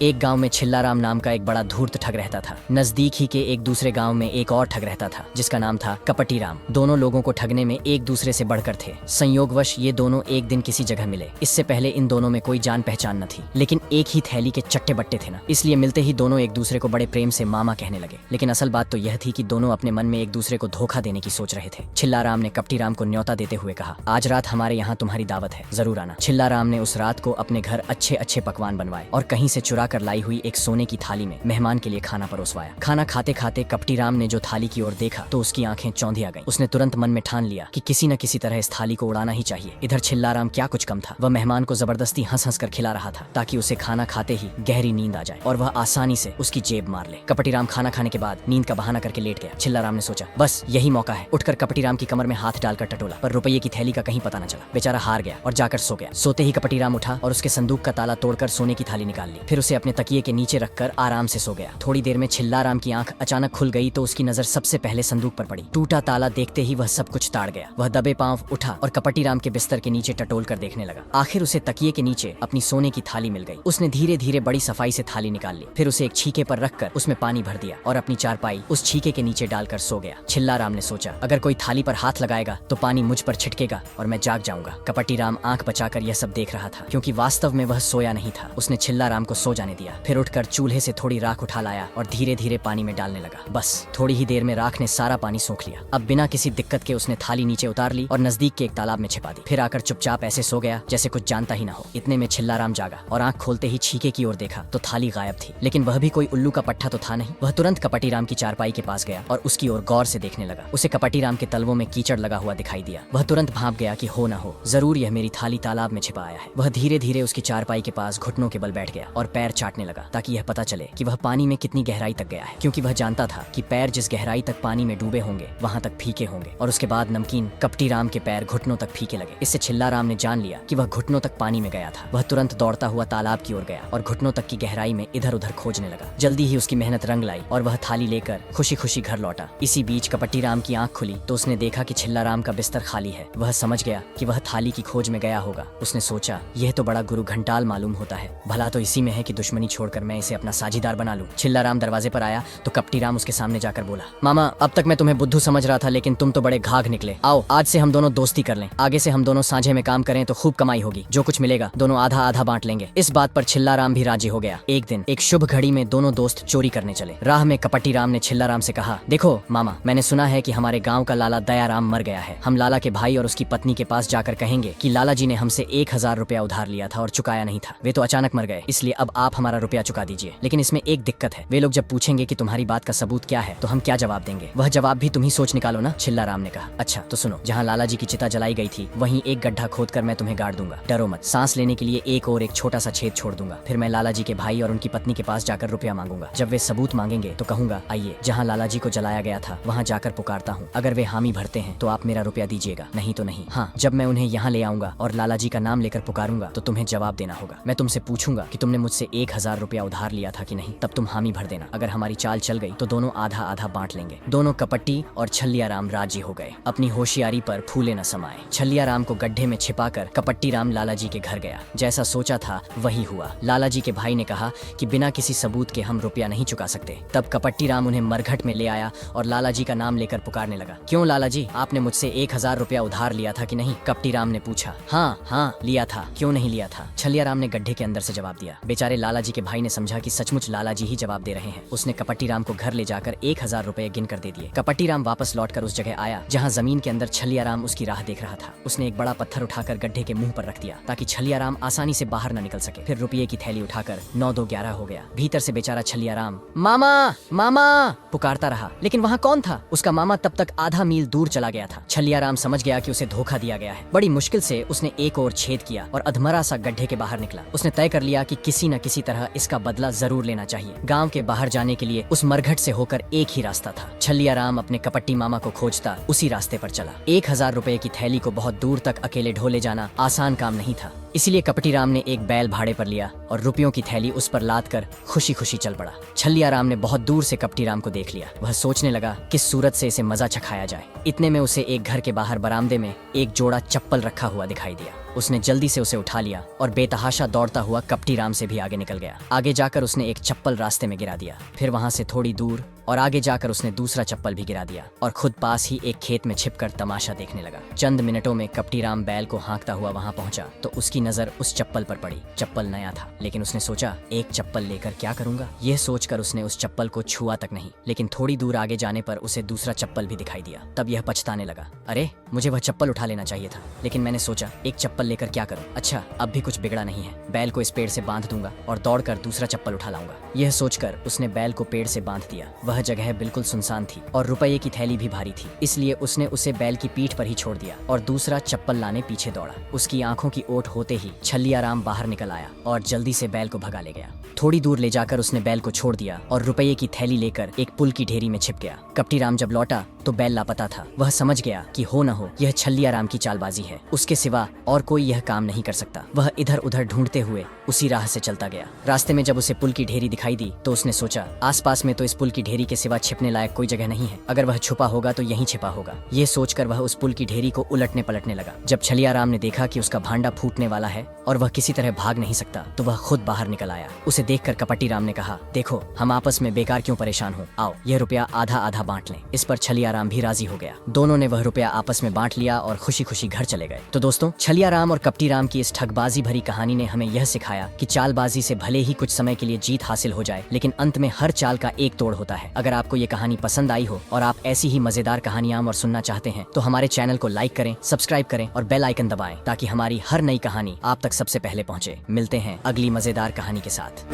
एक गांव में छिल्लाराम नाम का एक बड़ा धूर्त ठग रहता था। नजदीक ही के एक दूसरे गांव में एक और ठग रहता था जिसका नाम था कपटीराम। दोनों लोगों को ठगने में एक दूसरे से बढ़कर थे। संयोगवश ये दोनों एक दिन किसी जगह मिले। इससे पहले इन दोनों में कोई जान पहचान न थी, लेकिन एक ही थैली के चट्टे बट्टे थे ना, इसलिए मिलते ही दोनों एक दूसरे को बड़े प्रेम से मामा कहने लगे। लेकिन असल बात तो यह थी कि दोनों अपने मन में एक दूसरे को धोखा देने की सोच रहे थे। छिल्लाराम ने कपटीराम को न्योता देते हुए कहा, आज रात हमारे यहाँ तुम्हारी दावत है, जरूर आना। छिल्लाराम ने उस रात को अपने घर अच्छे अच्छे पकवान बनवाए और कहीं से चुरा कर लाई हुई एक सोने की थाली में मेहमान के लिए खाना परोसवाया। खाना खाते खाते कपटीराम ने जो थाली की ओर देखा तो उसकी आंखें चौंधी आ गईं। उसने तुरंत मन में ठान लिया कि किसी न किसी तरह इस थाली को उड़ाना ही चाहिए। इधर छिल्लाराम क्या कुछ कम था, वह मेहमान को जबरदस्ती हंस हंस कर खिला रहा था ताकि उसे खाना खाते ही गहरी नींद आ जाए और वह आसानी से उसकी जेब मार ले। कपटीराम खाना खाने के बाद नींद का बहाना करके लेट गया। छिल्लाराम ने सोचा, बस यही मौका है। उठकर कपटीराम की कमर में हाथ डालकर टटोला, पर रुपये की थैली का कहीं पता न चला। बेचारा हार गया और जाकर सो गया। सोते ही कपटीराम उठा और उसके संदूक का ताला तोड़कर सोने की थाली निकाल ली। फिर उसे अपने तकिए के नीचे रखकर आराम से सो गया। थोड़ी देर में छिल्लाराम की आंख अचानक खुल गई तो उसकी नजर सबसे पहले संदूक पर पड़ी। टूटा ताला देखते ही वह सब कुछ ताड़ गया। वह दबे पांव उठा और कपटीराम के बिस्तर के नीचे टटोल कर देखने लगा। आखिर उसे तकिए के नीचे अपनी सोने की थाली मिल गई। उसने धीरे धीरे बड़ी सफाई से थाली निकाल ली। फिर उसे एक छीके पर रखकर उसमें पानी भर दिया और अपनी चारपाई उस छीके के नीचे डालकर सो गया। छिल्लाराम ने सोचा, अगर कोई थाली पर हाथ लगाएगा तो पानी मुझ पर छिटकेगा और मैं जाग जाऊंगा। कपटीराम आंख बचाकर यह सब देख रहा था, क्योंकि वास्तव में वह सोया नहीं था। उसने छिल्लाराम को सो जाने दिया। फिर उठकर चूल्हे से थोड़ी राख उठा लाया और धीरे धीरे पानी में डालने लगा। बस थोड़ी ही देर में राख ने सारा पानी सोख लिया। अब बिना किसी दिक्कत के उसने थाली नीचे उतार ली और नजदीक के एक तालाब में छिपा दी। फिर आकर चुपचाप ऐसे सो गया जैसे कुछ जानता ही ना हो। इतने में छिल्लाराम जागा और आंख खोलते ही छीके की ओर देखा तो थाली गायब थी। लेकिन वह भी कोई उल्लू का पट्टा तो था नहीं। वह तुरंत कपटीराम की चारपाई के पास गया और उसकी ओर गौर से देखने लगा। उसे कपटीराम के तलवों में कीचड़ लगा हुआ दिखाई दिया। वह तुरंत भांप गया कि हो ना हो, जरूर यह मेरी थाली तालाब में छिपा आया है। वह धीरे धीरे उसकी चारपाई के पास घुटनों के बल बैठ गया और पैर चाटने लगा ताकि यह पता चले कि वह पानी में कितनी गहराई तक गया है, क्योंकि वह जानता था कि पैर जिस गहराई तक पानी में डूबे होंगे वहां तक फीके होंगे। और उसके बाद नमकीन कपटीराम के पैर घुटनों तक फीके लगे। इससे छिल्लाराम ने जान लिया कि वह घुटनों तक पानी में गया था। वह तुरंत दौड़ता हुआ तालाब की ओर गया और घुटनों तक की गहराई में इधर उधर खोजने लगा। जल्दी ही उसकी मेहनत रंग लाई और वह थाली लेकर खुशी खुशी घर लौटा। इसी बीच कपटीराम की आंख खुली तो उसने देखा कि छिल्लाराम का बिस्तर खाली है। वह समझ गया कि वह थाली की खोज में गया होगा। उसने सोचा, यह तो बड़ा गुरु घंटाल मालूम होता है, भला तो इसी में है कि दुश्मनी छोड़कर मैं इसे अपना साझीदार बना लूं। छिल्लाराम दरवाजे पर आया तो कपटीराम उसके सामने जाकर बोला, मामा, अब तक मैं तुम्हें बुद्धू समझ रहा था, लेकिन तुम तो बड़े घाघ निकले। आओ आज से हम दोनों दोस्ती कर लें। आगे से हम दोनों साझे में काम करें तो खूब कमाई होगी। जो कुछ मिलेगा दोनों आधा आधा बांट लेंगे। इस बात पर छिल्लाराम भी राजी हो गया। एक दिन एक शुभ घड़ी में दोनों दोस्त चोरी करने चले। राह में कपटीराम ने छिल्लाराम से कहा, देखो मामा, मैंने सुना है कि हमारे गांव का लाला दयाराम मर गया है। हम लाला के भाई और उसकी पत्नी के पास जाकर कहेंगे कि लाला जी ने हमसे 1000 रुपया उधार लिया था और चुकाया नहीं था। वे तो अचानक मर गए, इसलिए अब आप हमारा रुपया चुका दीजिए। लेकिन इसमें एक दिक्कत है, वे लोग जब पूछेंगे कि तुम्हारी बात का सबूत क्या है तो हम क्या जवाब देंगे? वह जवाब भी तुम ही सोच निकालो ना। छिल्लाराम ने कहा, अच्छा तो सुनो, जहाँ लाला जी की चिता जलाई गई थी वहीं एक गड्ढा खोदकर मैं तुम्हें गाड़ दूंगा। डरो मत। सांस लेने के लिए एक और एक छोटा सा छेद छोड़ दूंगा। फिर मैं लाला जी के भाई और उनकी पत्नी के पास जाकर रुपया मांगूंगा। जब वे सबूत मांगेंगे तो कहूंगा, आइए जहाँ लाला जी को जलाया गया था वहाँ जाकर पुकारता हूँ। अगर वे हामी भरते हैं तो आप मेरा रुपया दीजिएगा, नहीं तो नहीं। हाँ, जब मैं उन्हें यहाँ ले आऊंगा और लाला जी का नाम लेकर पुकारूंगा तो तुम्हें जवाब देना होगा। मैं तुमसे पूछूंगा कि तुमने मुझसे 1000 रुपया उधार लिया था कि नहीं, तब तुम हामी भर देना। अगर हमारी चाल चल गई तो दोनों आधा आधा बांट लेंगे। दोनों कपट्टी और छल्लियाराम राजी हो गए। अपनी होशियारी पर फूले न समाये। छल्लियाराम को गड्ढे में छिपाकर कपट्टीराम लाला जी के घर गया। जैसा सोचा था वही हुआ। लाला जी के भाई ने कहा कि बिना किसी सबूत के हम रुपया नहीं चुका सकते। तब कपट्टीराम उन्हें मरघट में ले आया और लाला जी का नाम लेकर पुकारने लगा। क्यों लाला जी, आपने मुझसे 1000 रुपया उधार लिया था कि नहीं? कपट्टीराम ने पूछा। हाँ हाँ, लिया था। क्यों नहीं लिया था? छल्लियाराम ने गड्ढे के अंदर से जवाब दिया। बेचारे लाला जी के भाई ने समझा कि सचमुच लाला जी ही जवाब दे रहे हैं। उसने कपट्टीराम को घर ले जाकर 1000 रुपए गिन कर दे दिए। कपट्टीराम वापस लौटकर उस जगह आया जहाँ जमीन के अंदर छल्लियाराम उसकी राह देख रहा था। उसने एक बड़ा पत्थर उठाकर गड्ढे के मुंह पर रख दिया ताकि छल्लियाराम आसानी से बाहर न निकल सके। फिर रुपये की थैली उठाकर 9-2-11 हो गया। भीतर से बेचारा छल्लियाराम मामा मामा पुकारता रहा, लेकिन वहाँ कौन था? उसका मामा तब तक आधा मील दूर चला गया था। छल्लियाराम समझ गया कि उसे धोखा दिया गया है। बड़ी मुश्किल से उसने एक और छेद किया और अधमरा सा गड्ढे के बाहर निकला। उसने तय कर लिया कि किसी न किसी तरह इसका बदला जरूर लेना चाहिए। गांव के बाहर जाने के लिए उस मरघट से होकर एक ही रास्ता था। छल्लियाराम अपने कपट्टी मामा को खोजता उसी रास्ते पर चला। 1000 रुपए की थैली को बहुत दूर तक अकेले ढोले जाना आसान काम नहीं था। इसलिए कपटीराम ने एक बैल भाड़े पर लिया और रुपयों की थैली उस पर लाद कर खुशी खुशी चल पड़ा। छल्लियाराम ने बहुत दूर से कपटीराम को देख लिया। वह सोचने लगा किस सूरत से इसे मजा चखाया जाए। इतने में उसे एक घर के बाहर बरामदे में एक जोड़ा चप्पल रखा हुआ दिखाई दिया। उसने जल्दी से उसे उठा लिया और बेतहाशा दौड़ता हुआ कपटी राम से भी आगे निकल गया। आगे जाकर उसने एक चप्पल रास्ते में गिरा दिया, फिर वहां से थोड़ी दूर और आगे जाकर उसने दूसरा चप्पल भी गिरा दिया और खुद पास ही एक खेत में छिपकर तमाशा देखने लगा। चंद मिनटों में कपटी राम बैल को हाँकता हुआ वहां पहुंचा तो उसकी नजर उस चप्पल पर पड़ी। चप्पल नया था, लेकिन उसने सोचा एक चप्पल लेकर क्या करूंगा। यह सोचकर उसने उस चप्पल को छुआ तक नहीं, लेकिन थोड़ी दूर आगे जाने पर उसे दूसरा चप्पल भी दिखाई दिया। तब यह पछताने लगा, अरे मुझे वह चप्पल उठा लेना चाहिए था, लेकिन मैंने सोचा एक चप्पल लेकर क्या करूं। अच्छा, अब भी कुछ बिगड़ा नहीं है, बैल को इस पेड़ से बांध दूंगा और दौड़कर दूसरा चप्पल उठा लाऊंगा। यह सोचकर उसने बैल को पेड़ से बांध दिया। वह जगह बिल्कुल सुनसान थी और रुपये की थैली भी भारी थी, इसलिए उसने उसे बैल की पीठ पर ही छोड़ दिया और दूसरा चप्पल लाने पीछे दौड़ा। उसकी आंखों की ओट होते ही छल्लियाराम बाहर निकल आया और जल्दी से बैल को भगा ले गया। थोड़ी दूर ले जाकर उसने बैल को छोड़ दिया और रुपये की थैली लेकर एक पुल की ढेरी में छिप गया। कपटी राम जब लौटा तो बैल लापता था। वह समझ गया कि हो न हो यह छल्लियाराम की चालबाजी है, उसके सिवा और कोई यह काम नहीं कर सकता। वह इधर उधर ढूंढते हुए उसी राह से चलता गया। रास्ते में जब उसे पुल की ढेरी दिखाई दी तो उसने सोचा आसपास में तो इस पुल की ढेरी के सिवा छिपने लायक कोई जगह नहीं है, अगर वह छुपा होगा तो यहीं छिपा होगा। ये सोचकर वह उस पुल की ढेरी को उलटने पलटने लगा। जब छलियाराम ने देखा कि उसका भांडा फूटने वाला है और वह किसी तरह भाग नहीं सकता तो वह खुद बाहर निकल आया। उसे देखकर कपटी राम ने कहा, देखो हम आपस में बेकार क्यों परेशान हो, आओ यह रुपया आधा आधा बांट लें। इस पर छलियाराम भी राजी हो गया। दोनों ने वह रुपया आपस में बांट लिया और खुशी खुशी घर चले गए। तो दोस्तों, छलियाराम और कपटी राम की इस ठगबाजी भरी कहानी ने हमें यह सिखाया कि चालबाजी से भले ही कुछ समय के लिए जीत हासिल हो जाए, लेकिन अंत में हर चाल का एक तोड़ होता है। अगर आपको ये कहानी पसंद आई हो और आप ऐसी ही मजेदार कहानियां और सुनना चाहते हैं तो हमारे चैनल को लाइक करें, सब्सक्राइब करें और बेल आइकन दबाएं ताकि हमारी हर नई कहानी आप तक सबसे पहले पहुंचे। मिलते हैं अगली मजेदार कहानी के साथ।